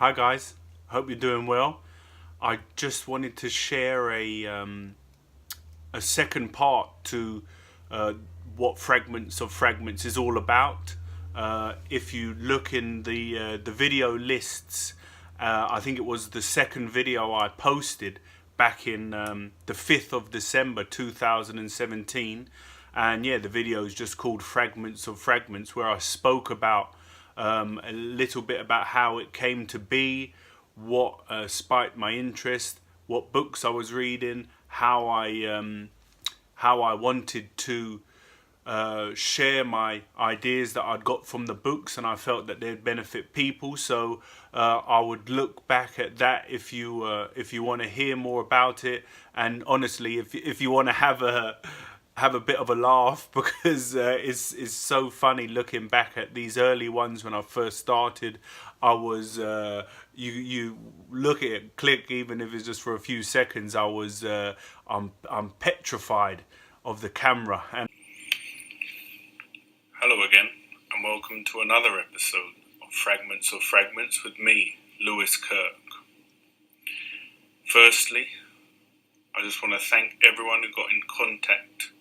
Hi guys, hope you're doing well. I just wanted to share a second part to uh, what Fragments of Fragments is all about. If you look in the video lists, I think it was the second video I posted back in the 5th of December 2017, and yeah, the video is just called Fragments of Fragments, where I spoke about a little bit about how it came to be, what spiked my interest, what books I was reading, how I wanted to share my ideas that I'd got from the books, and I felt that they'd benefit people. So I would look back at that if you want to hear more about it, and honestly, if you want to have a bit of a laugh, because it's so funny looking back at these early ones when I first started. I was you look at it, click, even if it's just for a few seconds. I'm petrified of the camera. And hello again, and welcome to another episode of Fragments of Fragments with me, Lewis Kirk. Firstly, I just want to thank everyone who got in contact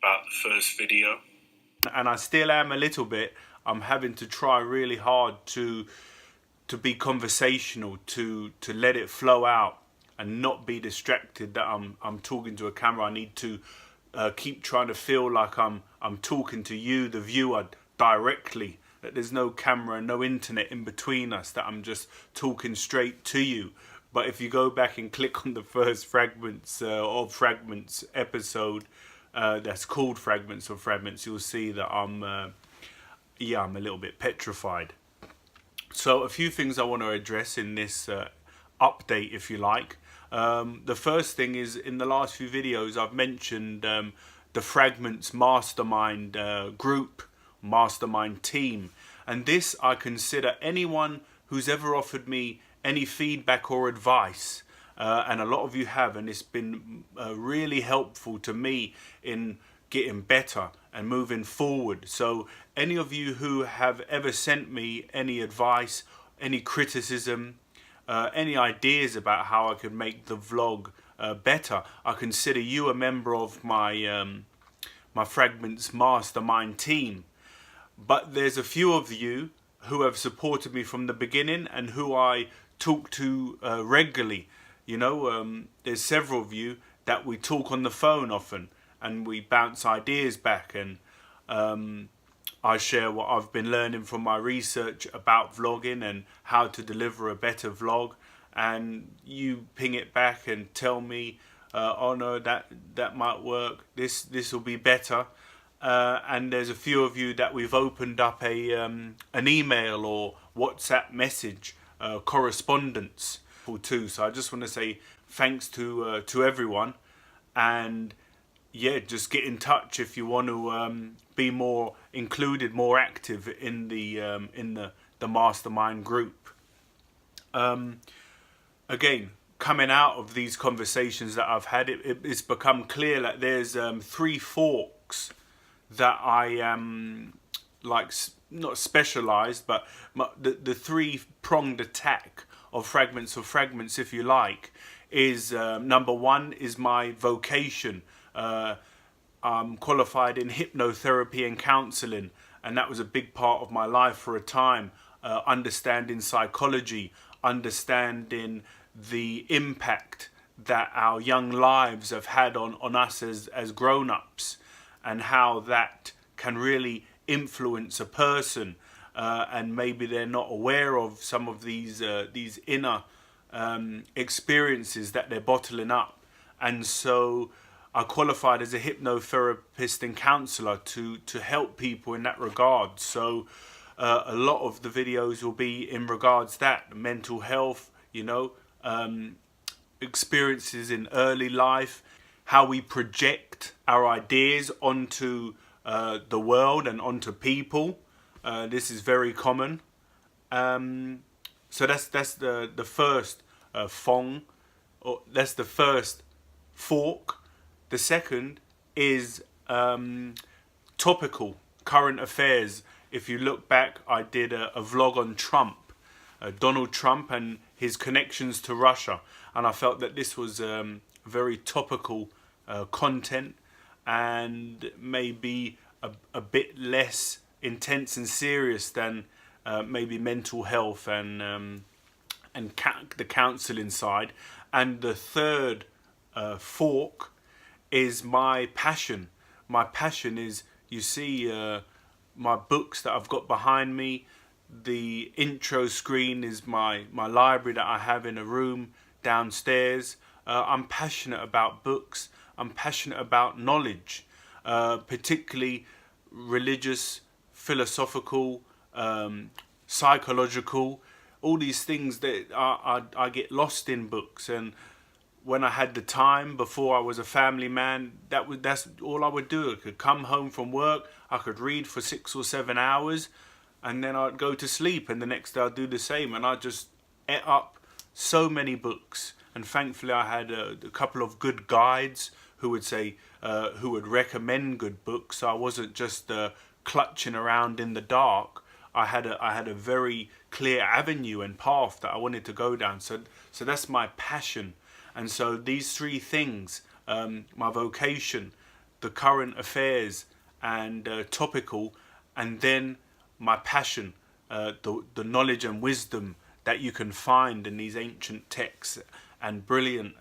about the first video. And I still am a little bit. I'm having to try really hard to be conversational, to let it flow out and not be distracted that I'm talking to a camera. I need to keep trying to feel like I'm talking to you, the viewer, directly, that there's no camera, no internet in between us, that I'm just talking straight to you. But if you go back and click on the first Fragments of Fragments episode, that's called Fragments of Fragments, you'll see that I'm a little bit petrified. So a few things I want to address in this update, if you like. The first thing is, in the last few videos I've mentioned the Fragments Mastermind group, Mastermind team, and this I consider anyone who's ever offered me any feedback or advice, and a lot of you have, and it's been really helpful to me in getting better and moving forward. So any of you who have ever sent me any advice, any criticism, any ideas about how I could make the vlog better, I consider you a member of my my Fragments Mastermind team. But there's a few of you who have supported me from the beginning and who I talk to regularly. You know, there's several of you that we talk on the phone often, and we bounce ideas back, and I share what I've been learning from my research about vlogging and how to deliver a better vlog, and you ping it back and tell me, oh no, that might work, this will be better. And there's a few of you that we've opened up an email or WhatsApp message correspondence too. So I just want to say thanks to everyone, and yeah, just get in touch if you want to be more included, more active in the mastermind group. Again, coming out of these conversations that I've had, it's become clear that there's three forks that I am not specialized, but the three-pronged attack of Fragments of Fragments, if you like, is number one is my vocation. I'm qualified in hypnotherapy and counseling, and that was a big part of my life for a time. Understanding psychology, understanding the impact that our young lives have had on us as grown-ups, and how that can really influence a person, and maybe they're not aware of some of these inner experiences that they're bottling up. And so I qualified as a hypnotherapist and counsellor to help people in that regard. So a lot of the videos will be in regards to that, mental health, you know, experiences in early life, how we project our ideas onto the world and onto people. This is very common. So that's the first or that's the first fork. The second is topical current affairs. If you look back, I did a vlog on Trump, Donald Trump and his connections to Russia. And I felt that this was very topical content, and maybe a bit less intense and serious than maybe mental health and the counselling side. And the third fork is my passion. My passion is, you see, my books that I've got behind me. The intro screen is my library that I have in a room downstairs. I'm passionate about books. I'm passionate about knowledge, particularly religious, philosophical, psychological, all these things that I get lost in books. And when I had the time before I was a family man, that's all I would do. I could come home from work, I could read for 6 or 7 hours, and then I'd go to sleep, and the next day I'd do the same. And I just ate up so many books. And thankfully I had a couple of good guides who would say, who would recommend good books. So I wasn't just clutching around in the dark. I had a very clear avenue and path that I wanted to go down. So that's my passion. And so these three things, my vocation, the current affairs, and topical, and then my passion, the knowledge and wisdom that you can find in these ancient texts and brilliant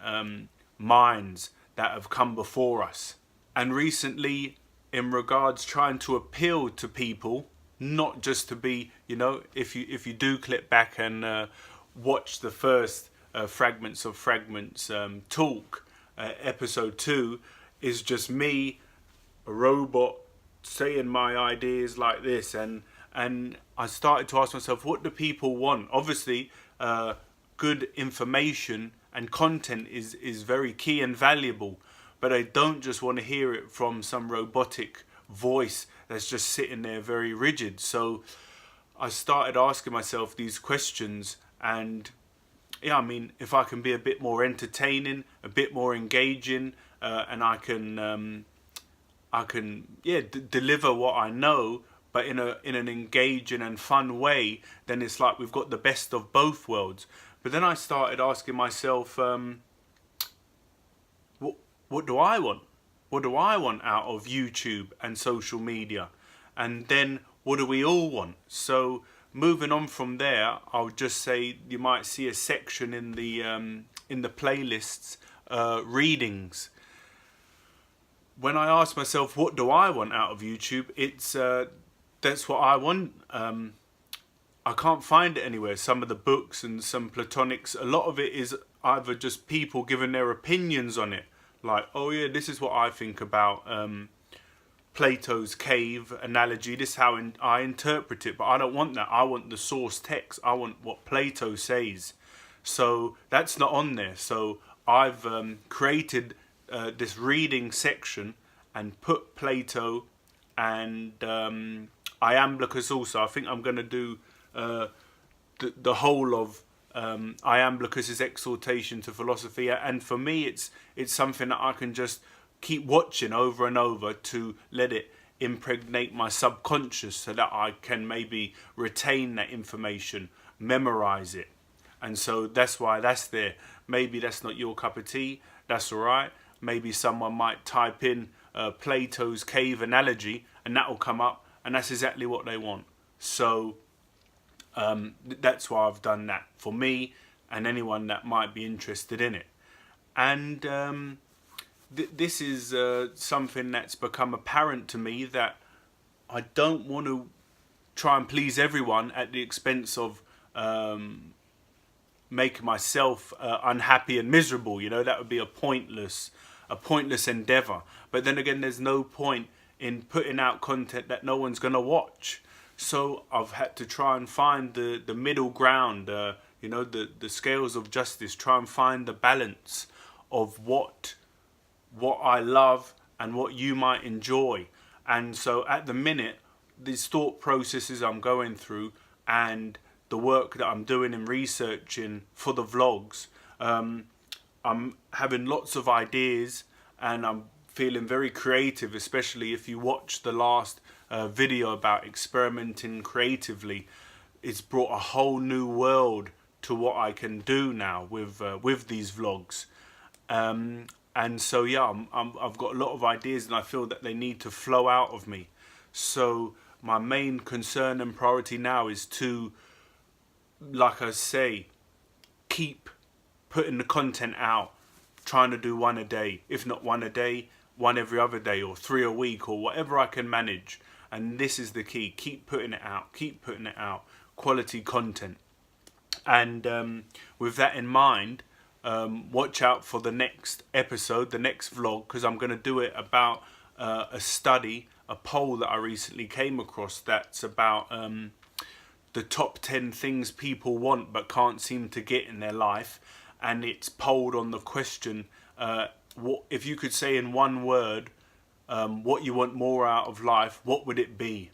minds that have come before us. And recently, in regards trying to appeal to people, not just to be, if you do click back and watch the first Fragments of Fragments talk, episode 2 is just me, a robot, saying my ideas like this, and I started to ask myself, what do people want? Obviously, good information and content is very key and valuable, but I don't just want to hear it from some robotic voice that's just sitting there very rigid. So I started asking myself these questions, and if I can be a bit more entertaining, a bit more engaging, and I can deliver what I know, but in an engaging and fun way, then it's like we've got the best of both worlds. But then I started asking myself, what do I want? What do I want out of YouTube and social media? And then what do we all want? So moving on from there, I'll just say you might see a section in the playlists, readings. When I ask myself, what do I want out of YouTube? It's that's what I want. I can't find it anywhere. Some of the books and some platonics, a lot of it is either just people giving their opinions on it. Like, oh yeah, this is what I think about Plato's cave analogy. This is how I interpret it, but I don't want that. I want the source text. I want what Plato says. So that's not on there. So I've created this reading section and put Plato and Iamblichus also. I think I'm going to do the whole of Iamblichus's exhortation to philosophy, and for me it's something that I can just keep watching over and over to let it impregnate my subconscious, so that I can maybe retain that information, memorize it. And so that's why that's there. Maybe that's not your cup of tea, that's alright. Maybe someone might type in Plato's cave analogy and that will come up, and that's exactly what they want. So that's why I've done that for me and anyone that might be interested in it. And this is something that's become apparent to me, that I don't want to try and please everyone at the expense of making myself unhappy and miserable. That would be a pointless endeavor. But then again, there's no point in putting out content that no one's going to watch. So I've had to try and find the middle ground, the scales of justice, try and find the balance of what I love and what you might enjoy. And so at the minute, these thought processes I'm going through and the work that I'm doing in researching for the vlogs, I'm having lots of ideas and I'm feeling very creative, especially if you watch the last video about experimenting creatively. it's brought a whole new world to what I can do now with these vlogs. And so yeah, I've got a lot of ideas, and I feel that they need to flow out of me. So my main concern and priority now is to, like I say, keep putting the content out, trying to do one a day, if not one a day, one every other day, or 3 a week, or whatever I can manage. And this is the key: keep putting it out, keep putting it out, quality content. And with that in mind, watch out for the next episode, the next vlog, because I'm going to do it about a study, a poll that I recently came across that's about the top 10 things people want but can't seem to get in their life. And it's polled on the question, what if you could say in one word what you want more out of life, what would it be?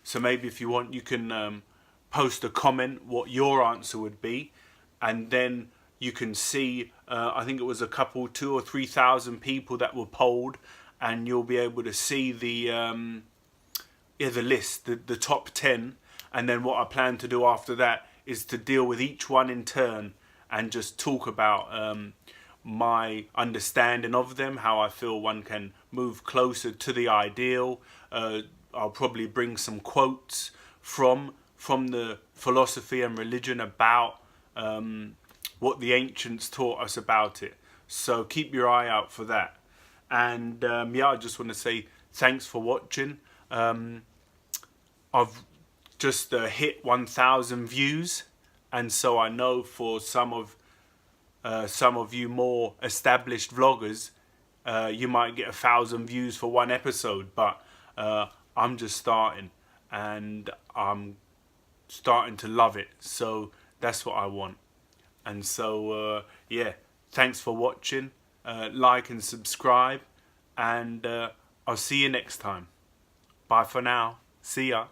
So maybe if you want, you can post a comment what your answer would be, and then you can see, I think it was a couple, 2,000 or 3,000 people that were polled, and you'll be able to see the list, the top 10. And then what I plan to do after that is to deal with each one in turn and just talk about my understanding of them, how I feel one can move closer to the ideal. I'll probably bring some quotes from the philosophy and religion about what the ancients taught us about it. So keep your eye out for that. And yeah, I just want to say thanks for watching. I've just hit 1,000 views, and so I know for some of you more established vloggers, you might get 1,000 views for one episode, but I'm just starting, and I'm starting to love it. So that's what I want. And so yeah, thanks for watching. Like and subscribe, and I'll see you next time. Bye for now. See ya.